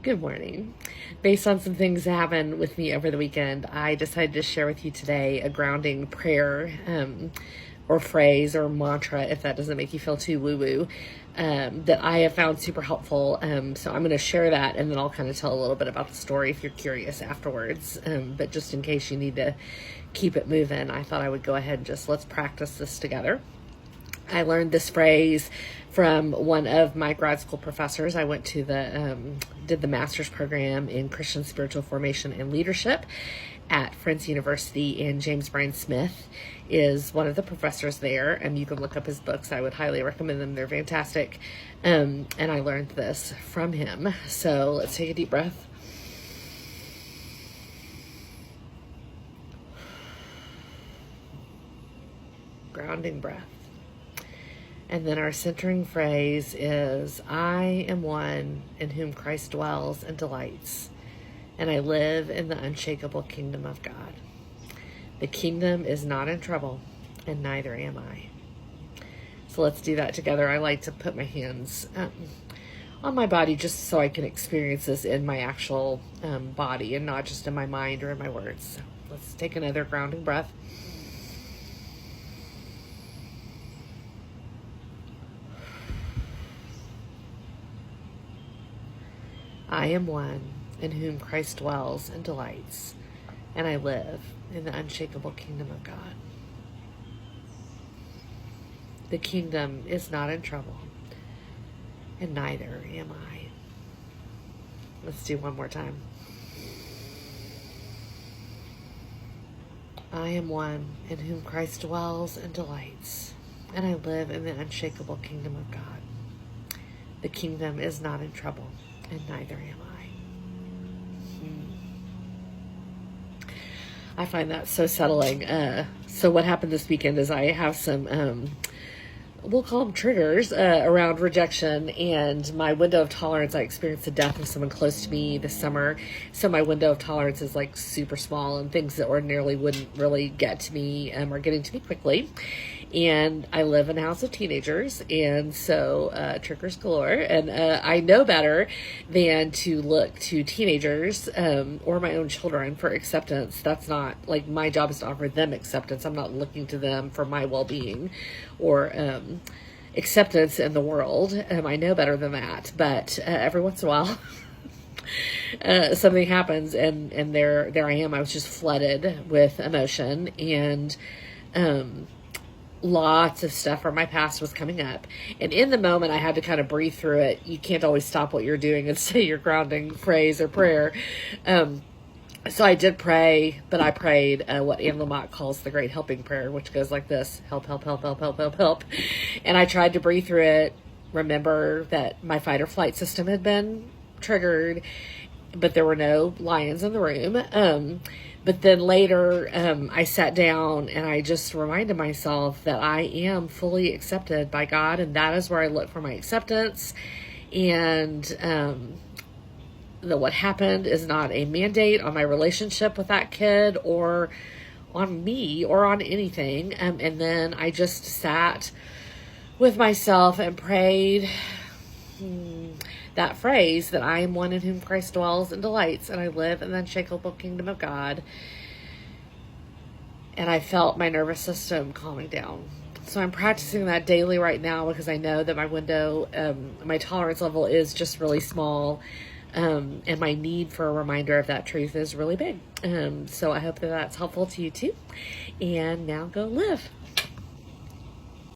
Good morning. Based on some things that happened with me over the weekend, I decided to share with you today a grounding prayer or phrase or mantra, if that doesn't make you feel too woo-woo, that I have found super helpful. So I'm going to share that, and then I'll kind of tell a little bit about the story if you're curious afterwards. But just in case you need to keep it moving, I thought I would go ahead and let's practice this together. I learned this phrase from one of my grad school professors. I went to did the master's program in Christian spiritual formation and leadership at Friends University, and James Bryan Smith is one of the professors there, and you can look up his books. I would highly recommend them. They're fantastic. And I learned this from him. So let's take a deep breath. Grounding breath. And then our centering phrase is, I am one in whom Christ dwells and delights, and I live in the unshakable kingdom of God. The kingdom is not in trouble, and neither am I. So let's do that together. I like to put my hands on my body just so I can experience this in my actual body and not just in my mind or in my words. So let's take another grounding breath. I am one in whom Christ dwells and delights, and I live in the unshakable kingdom of God. The kingdom is not in trouble, and neither am I. Let's do one more time. I am one in whom Christ dwells and delights, and I live in the unshakable kingdom of God. The kingdom is not in trouble, and neither am I. I find that so settling. So what happened this weekend is I have some, we'll call them triggers around rejection, and my window of tolerance. I experienced the death of someone close to me this summer, so my window of tolerance is like super small, and things that ordinarily wouldn't really get to me are getting to me quickly. And I live in a house of teenagers, and so triggers galore. And I know better than to look to teenagers or my own children for acceptance. That's not, like, my job is to offer them acceptance. I'm not looking to them for my well-being or acceptance in the world. I know better than that. But every once in a while, something happens, and there I am. I was just flooded with emotion, and lots of stuff from my past was coming up. And in the moment, I had to kind of breathe through it. You can't always stop what you're doing and say your grounding phrase or prayer. So I did pray, but I prayed what Anne Lamott calls the great helping prayer, which goes like this: help, help, help, help, help, help, help. And I tried to breathe through it, remember that my fight or flight system had been triggered, but there were no lions in the room. But then later, I sat down and I just reminded myself that I am fully accepted by God, and that is where I look for my acceptance. And that what happened is not a mandate on my relationship with that kid or on me or on anything. And then I just sat with myself and prayed that phrase, that I am one in whom Christ dwells and delights, and I live in the unshakable kingdom of God. And I felt my nervous system calming down. So I'm practicing that daily right now, because I know that my window, my tolerance level is just really small, and my need for a reminder of that truth is really big. So I hope that that's helpful to you too. And now go live.